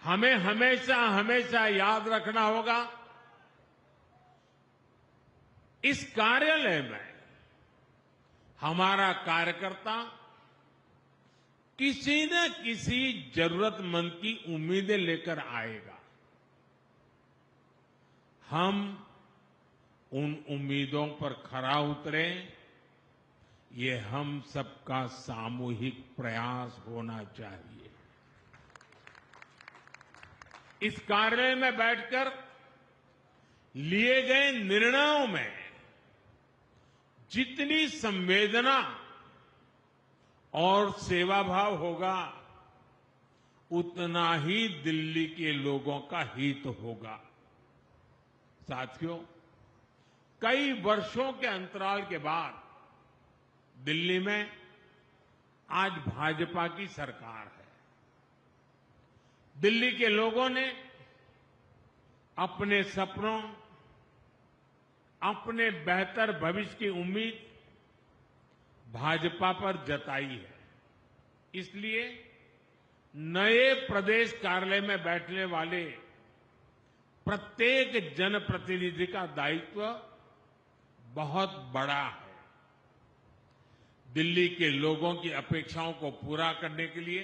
हमें हमेशा हमेशा याद रखना होगा, इस कार्यालय में हमारा कार्यकर्ता किसी न किसी जरूरतमंद की उम्मीदें लेकर आएगा। हम उन उम्मीदों पर खरा उतरें, ये हम सबका सामूहिक प्रयास होना चाहिए। इस कार्यालय में बैठकर लिए गए निर्णयों में जितनी संवेदना और सेवाभाव होगा, उतना ही दिल्ली के लोगों का हित होगा। साथियों, कई वर्षों के अंतराल के बाद दिल्ली में आज भाजपा की सरकार है। दिल्ली के लोगों ने अपने सपनों, अपने बेहतर भविष्य की उम्मीद भाजपा पर जताई है। इसलिए नए प्रदेश कार्यालय में बैठने वाले प्रत्येक जनप्रतिनिधि का दायित्व बहुत बड़ा है। दिल्ली के लोगों की अपेक्षाओं को पूरा करने के लिए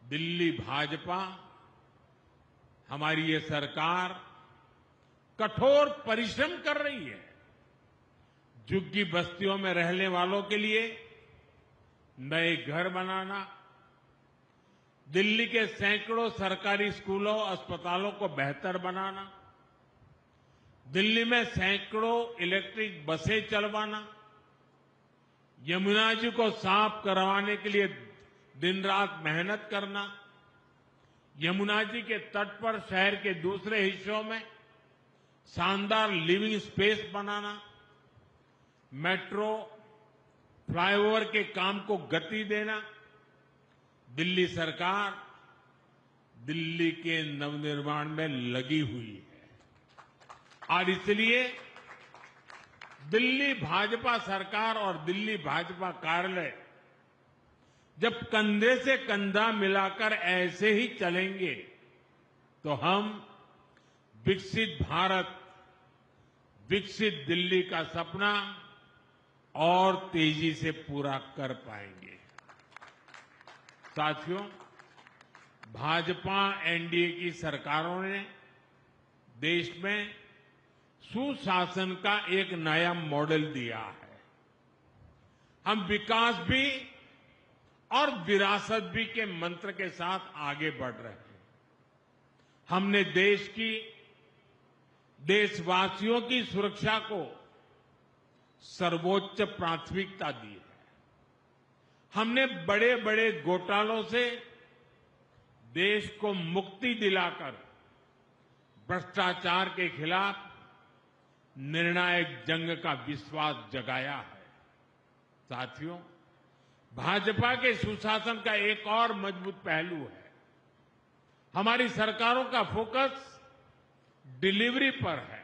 दिल्ली भाजपा, हमारी ये सरकार कठोर परिश्रम कर रही है। झुग्गी बस्तियों में रहने वालों के लिए नए घर बनाना, दिल्ली के सैकड़ों सरकारी स्कूलों, अस्पतालों को बेहतर बनाना, दिल्ली में सैकड़ों इलेक्ट्रिक बसें चलवाना, यमुना जी को साफ करवाने के लिए दिन रात मेहनत करना, यमुना जी के तट पर शहर के दूसरे हिस्सों में शानदार लिविंग स्पेस बनाना, मेट्रो, फ्लाईओवर के काम को गति देना। दिल्ली सरकार दिल्ली के नवनिर्माण में लगी हुई है और इसलिए दिल्ली भाजपा सरकार और दिल्ली भाजपा कार्यालय जब कंधे से कंधा मिलाकर ऐसे ही चलेंगे तो हम विकसित भारत, विकसित दिल्ली का सपना और तेजी से पूरा कर पाएंगे। साथियों, भाजपा एनडीए की सरकारों ने देश में सुशासन का एक नया मॉडल दिया है। हम विकास भी और विरासत भी के मंत्र के साथ आगे बढ़ रहे हैं। हमने देशवासियों की सुरक्षा को सर्वोच्च प्राथमिकता दी है। हमने बड़े बड़े घोटालों से देश को मुक्ति दिलाकर भ्रष्टाचार के खिलाफ निर्णायक जंग का विश्वास जगाया है। साथियों, भाजपा के सुशासन का एक और मजबूत पहलू है। हमारी सरकारों का फोकस डिलीवरी पर है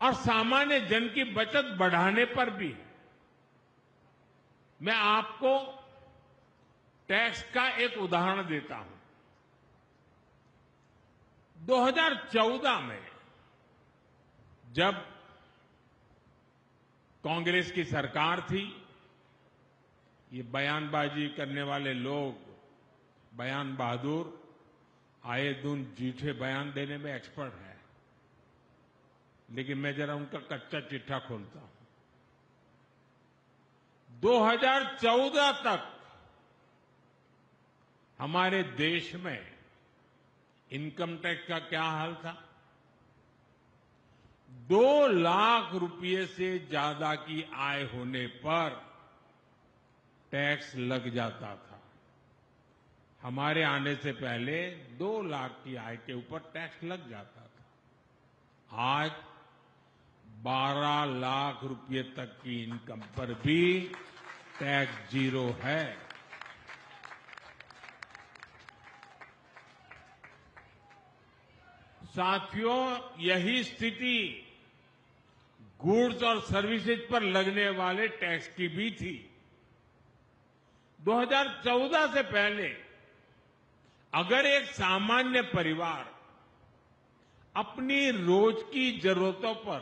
और सामान्य जन की बचत बढ़ाने पर भी है। मैं आपको टैक्स का एक उदाहरण देता हूं। 2014 में जब कांग्रेस की सरकार थी, ये बयानबाजी करने वाले लोग, बयान बहादुर, आए दिन झूठे बयान देने में एक्सपर्ट है, लेकिन मैं जरा उनका कच्चा चिट्ठा खोलता हूं। 2014 तक हमारे देश में इनकम टैक्स का क्या हाल था? 2 लाख रुपए से ज्यादा की आय होने पर टैक्स लग जाता था। हमारे आने से पहले 2 लाख की आय के ऊपर टैक्स लग जाता था। आज 12 लाख रुपए तक की इनकम पर भी टैक्स जीरो है। साथियों, यही स्थिति गुड्स और सर्विसेज पर लगने वाले टैक्स की भी थी। 2014 से पहले अगर एक सामान्य परिवार अपनी रोज की जरूरतों पर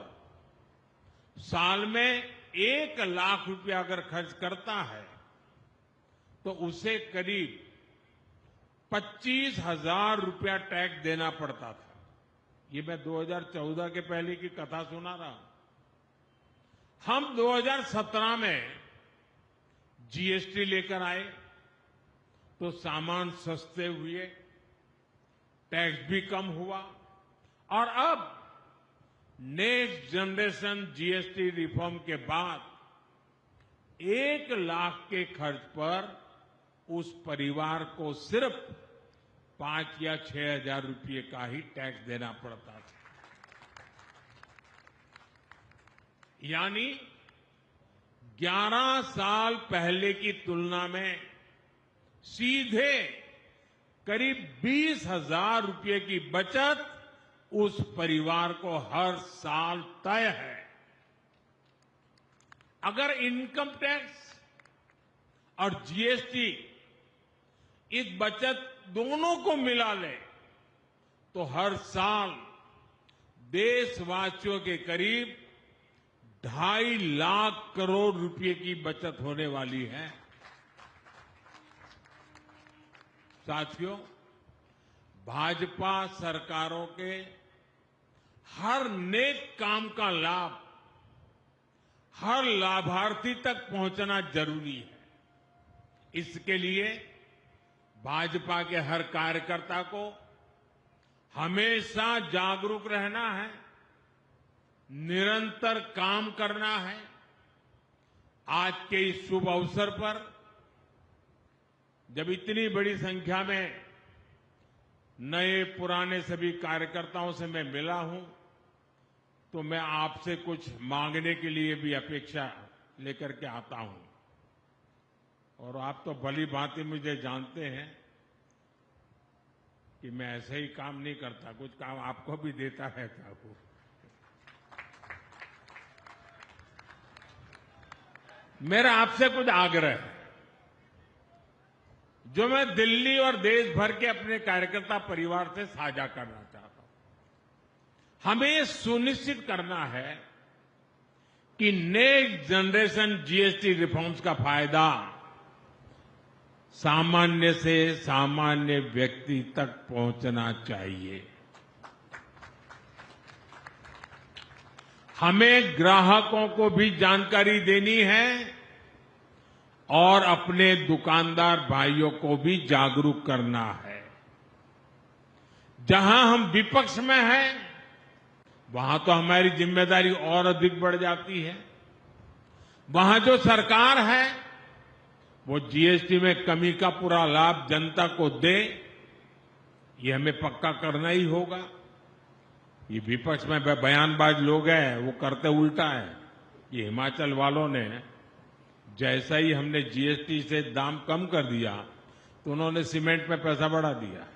साल में 1 लाख रुपया अगर खर्च करता है तो उसे करीब 25,000 रुपया टैक्स देना पड़ता था। ये मैं 2014 के पहले की कथा सुना रहा हूं। हम 2017 में जीएसटी लेकर आए तो सामान सस्ते हुए, टैक्स भी कम हुआ और अब नेक्स्ट जनरेशन जीएसटी रिफॉर्म के बाद 1 लाख के खर्च पर उस परिवार को सिर्फ 5 या 6,000 रुपये का ही टैक्स देना पड़ता था। यानी 11 साल पहले की तुलना में सीधे करीब 20,000 रुपये की बचत उस परिवार को हर साल तय है। अगर इनकम टैक्स और जीएसटी इस बचत दोनों को मिला ले तो हर साल देशवासियों के करीब 2.5 लाख करोड़ रुपए की बचत होने वाली है। साथियों, भाजपा सरकारों के हर नेक काम का लाभ हर लाभार्थी तक पहुंचना जरूरी है। इसके लिए भाजपा के हर कार्यकर्ता को हमेशा जागरूक रहना है, निरंतर काम करना है। आज के इस शुभ अवसर पर जब इतनी बड़ी संख्या में नए पुराने सभी कार्यकर्ताओं से मैं मिला हूं तो मैं आपसे कुछ मांगने के लिए भी अपेक्षा लेकर के आता हूं। और आप तो भली भांति मुझे जानते हैं कि मैं ऐसे ही काम नहीं करता, कुछ काम आपको भी देता रहता हूं। मेरा आपसे कुछ आग्रह है जो मैं दिल्ली और देश भर के अपने कार्यकर्ता परिवार से साझा करना चाहता हूं। हमें यह सुनिश्चित करना है कि नेक्स्ट जनरेशन जीएसटी रिफॉर्म्स का फायदा सामान्य से सामान्य व्यक्ति तक पहुंचना चाहिए। हमें ग्राहकों को भी जानकारी देनी है और अपने दुकानदार भाइयों को भी जागरूक करना है। जहां हम विपक्ष में हैं, वहां तो हमारी जिम्मेदारी और अधिक बढ़ जाती है। वहां जो सरकार है वो जीएसटी में कमी का पूरा लाभ जनता को दे, ये हमें पक्का करना ही होगा। ये विपक्ष में बयानबाज लोग हैं, वो करते उल्टा है। ये हिमाचल वालों ने जैसा ही हमने जीएसटी से दाम कम कर दिया तो उन्होंने सीमेंट में पैसा बढ़ा दिया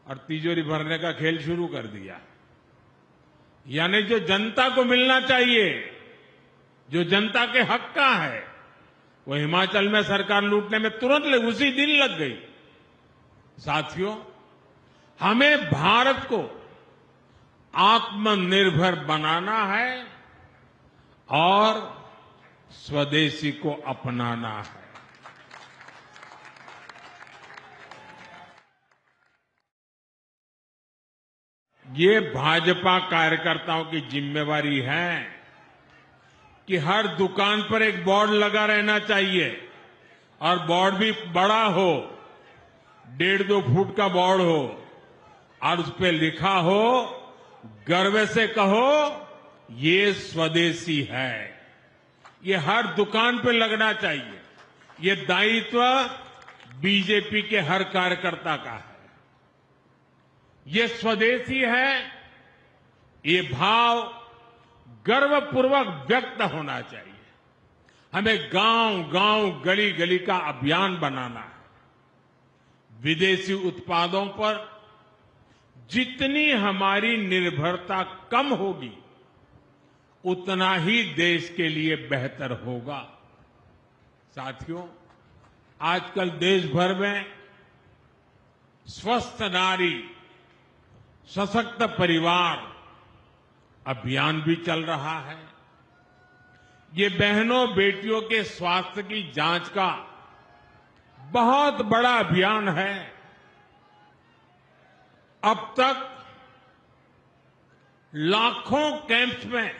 और तिजोरी भरने का खेल शुरू कर दिया। यानी जो जनता को मिलना चाहिए, जो जनता के हक का है, वो हिमाचल में सरकार लूटने में तुरंत उसी दिन लग गई। साथियों, हमें भारत को आत्मनिर्भर बनाना है और स्वदेशी को अपनाना है। ये भाजपा कार्यकर्ताओं की जिम्मेवारी है कि हर दुकान पर एक बोर्ड लगा रहना चाहिए और बोर्ड भी बड़ा हो, 1.5-2 फुट का बोर्ड हो और उस पर लिखा हो, गर्व से कहो ये स्वदेशी है। ये हर दुकान पे लगना चाहिए। ये दायित्व बीजेपी के हर कार्यकर्ता का है। ये स्वदेशी है, ये भाव गर्वपूर्वक व्यक्त होना चाहिए। हमें गांव-गांव, गली-गली का अभियान बनाना है। विदेशी उत्पादों पर जितनी हमारी निर्भरता कम होगी उतना ही देश के लिए बेहतर होगा। साथियों, आजकल देश भर में स्वस्थ नारी सशक्त परिवार अभियान भी चल रहा है। ये बहनों बेटियों के स्वास्थ्य की जांच का बहुत बड़ा अभियान है। अब तक लाखों कैंप्स में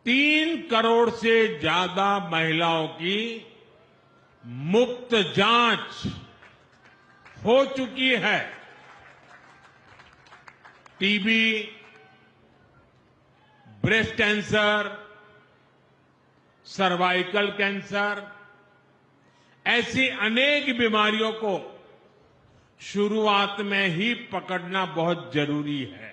3 करोड़ से ज्यादा महिलाओं की मुफ्त जांच हो चुकी है। TB, breast cancer, cervical cancer, ऐसी अनेक बीमारियों को शुरुआत में ही पकड़ना बहुत जरूरी है।